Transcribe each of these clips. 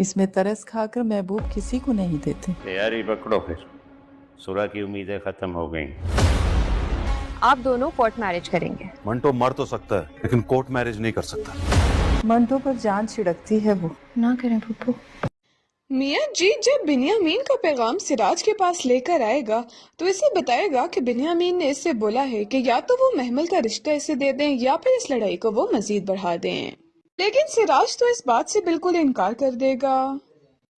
इसमें तरस खाकर महबूब किसी को नहीं देते। तैयारी पकड़ो फिर, सुरा की उम्मीदें खत्म हो गई। आप दोनों कोर्ट मैरिज करेंगे। मंटो मर तो सकता है लेकिन कोर्ट मैरिज नहीं कर सकता। मंटो पर जान छिड़कती है वो। ना करें पप्पू। मियाँ जी जब बिन्यामीन का पैगाम सिराज के पास लेकर आएगा तो इसे बताएगा कि बिन्यामीन ने इससे बोला है कि या तो वो महमल का रिश्ता इसे दे दें या फिर इस लड़ाई को वो मजीद बढ़ा दें। लेकिन सिराज तो इस बात से बिल्कुल इनकार कर देगा।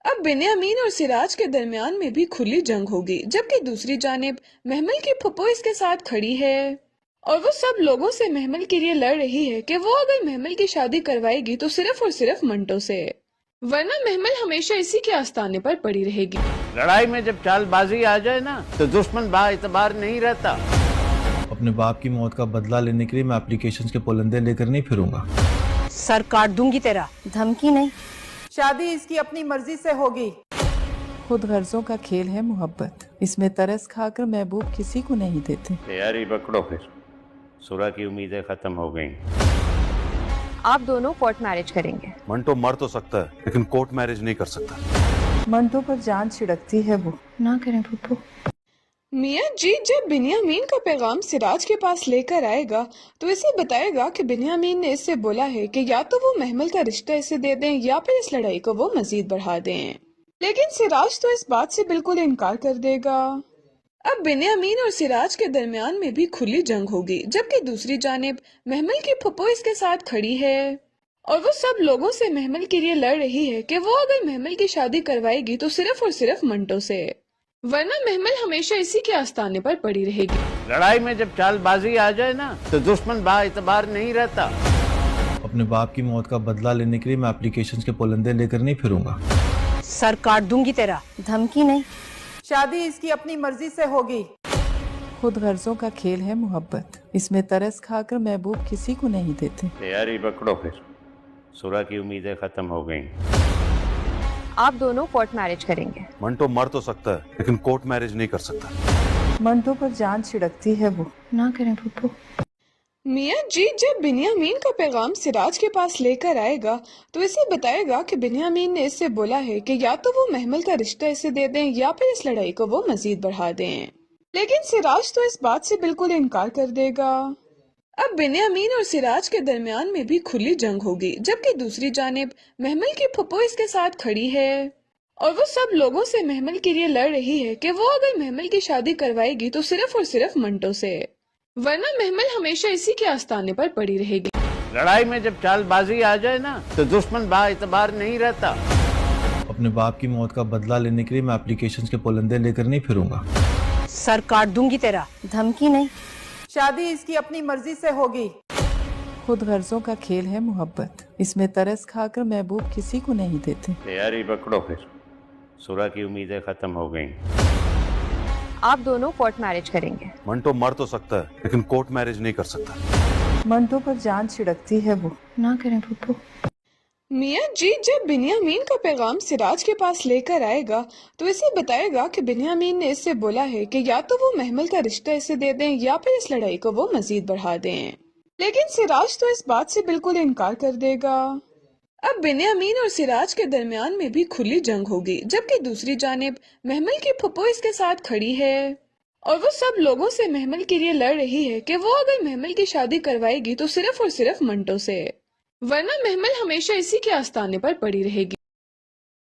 अब बिन्यामीन और सिराज के दरमियान में भी खुली जंग होगी, जबकि दूसरी जानिब महमल की फुप्पो इसके साथ खड़ी है और वो सब लोगों से महमल के लिए लड़ रही है कि वो अगर महमल की शादी करवाएगी तो सिर्फ और सिर्फ मंटो से, वरना महमल हमेशा इसी के आस्थाने पर पड़ी रहेगी। लड़ाई में जब चालबाजी आ जाए ना तो दुश्मन बा इतबार नहीं रहता। अपने बाप की मौत का बदला लेने के लिए मैं एप्लीकेशंस के पुलंदे लेकर नहीं फिरूंगा। सर काट दूंगी तेरा। धमकी नहीं, शादी इसकी अपनी मर्जी से होगी। खुद गर्जों का खेल है मोहब्बत, इसमें तरस खाकर महबूब किसी को नहीं देते। तैयारी पकड़ो फिर, सुरा की उम्मीदें खत्म हो गई। आप दोनों कोर्ट मैरिज करेंगे। मंटो मर तो सकता है लेकिन कोर्ट मैरिज नहीं कर सकता। मंटो पर जान छिड़कती है वो। ना करें पप्पू। मियाँ जी जब बिन्यामीन का पैगाम सिराज के पास लेकर आएगा तो इसे बताएगा कि बिन्यामीन ने इससे बोला है कि या तो वो महमल का रिश्ता इसे दे दें या फिर इस लड़ाई को वो मजीद बढ़ा दें। लेकिन सिराज तो इस बात से बिल्कुल इनकार कर देगा। अब बिन्यामीन और सिराज के दरमियान में भी खुली जंग होगी, जबकि दूसरी जानिब महमल की फुप्पो इसके साथ खड़ी है और वो सब लोगों से महमल के लिए लड़ रही है कि वो अगर महमल की शादी करवाएगी तो सिर्फ और सिर्फ मंटो से, वरना महमल हमेशा इसी के आस्थाने पर पड़ी रहेगी। लड़ाई में जब चालबाजी आ जाए ना तो दुश्मन बा इतबार नहीं रहता। अपने बाप की मौत का बदला लेने के लिए मैं एप्लीकेशंस के पुलंदे लेकर नहीं फिरूंगा। सर काट दूंगी तेरा। धमकी नहीं, शादी इसकी अपनी मर्जी से होगी। खुद गर्जों का खेल है मोहब्बत, इसमें तरस खाकर महबूब किसी को नहीं देते। तैयारी पकड़ो फिर, सुरा की उम्मीदें खत्म हो गई। आप दोनों कोर्ट मैरिज करेंगे। मंटो मर तो सकता है लेकिन कोर्ट मैरिज नहीं कर सकता। मंटो पर जान छिड़कती है वो। ना करें पप्पू। मियाँ जी जब बिन्यामीन का पैगाम सिराज के पास लेकर आएगा तो इसे बताएगा कि बिन्यामीन ने इससे बोला है कि या तो वो महमल का रिश्ता इसे दे दें या फिर इस लड़ाई को वो मजीद बढ़ा दें। लेकिन सिराज तो इस बात से बिल्कुल इनकार कर देगा। अब बिन्यामीन और सिराज के दरमियान में भी खुली जंग होगी, जबकि दूसरी जानिब महमल की फुप्पो इसके साथ खड़ी है और वो सब लोगों से महमल के लिए लड़ रही है कि वो अगर महमल की शादी करवाएगी तो सिर्फ और सिर्फ मंटो से, वरना महमल हमेशा इसी के आस्थाने पर पड़ी रहेगी। लड़ाई में जब चालबाजी आ जाए ना तो दुश्मन बा इतबार नहीं रहता। अपने बाप की मौत का बदला लेने के लिए मैं एप्लीकेशंस के पुलंदे लेकर नहीं फिरूंगा। सर काट दूंगी तेरा। धमकी नहीं, शादी इसकी अपनी मर्जी से होगी। खुद गर्जों का खेल है मोहब्बत, इसमें तरस खाकर महबूब किसी को नहीं देते। तैयारी पकड़ो फिर, सुरा की उम्मीदें खत्म हो गई। आप दोनों कोर्ट मैरिज करेंगे। मंटो मर तो सकता है लेकिन कोर्ट मैरिज नहीं कर सकता। मंटो पर जान छिड़कती है वो। ना करें पप्पू। मियाँ जी जब बिन्यामीन का पैगाम सिराज के पास लेकर आएगा तो इसे बताएगा कि बिन्यामीन ने इससे बोला है कि या तो वो महमल का रिश्ता इसे दे दें या फिर इस लड़ाई को वो मजीद बढ़ा दें। लेकिन सिराज तो इस बात से बिल्कुल इनकार कर देगा। अब बिन्यामीन और सिराज के दरमियान में भी खुली जंग होगी, जबकि दूसरी जानिब महमल की फुप्पो इसके साथ खड़ी है और वो सब लोगों से महमल के लिए लड़ रही है कि वो अगर महमल की शादी करवाएगी तो सिर्फ और सिर्फ मंटो से, वरना महमल हमेशा इसी के आस्थाने पर पड़ी रहेगी।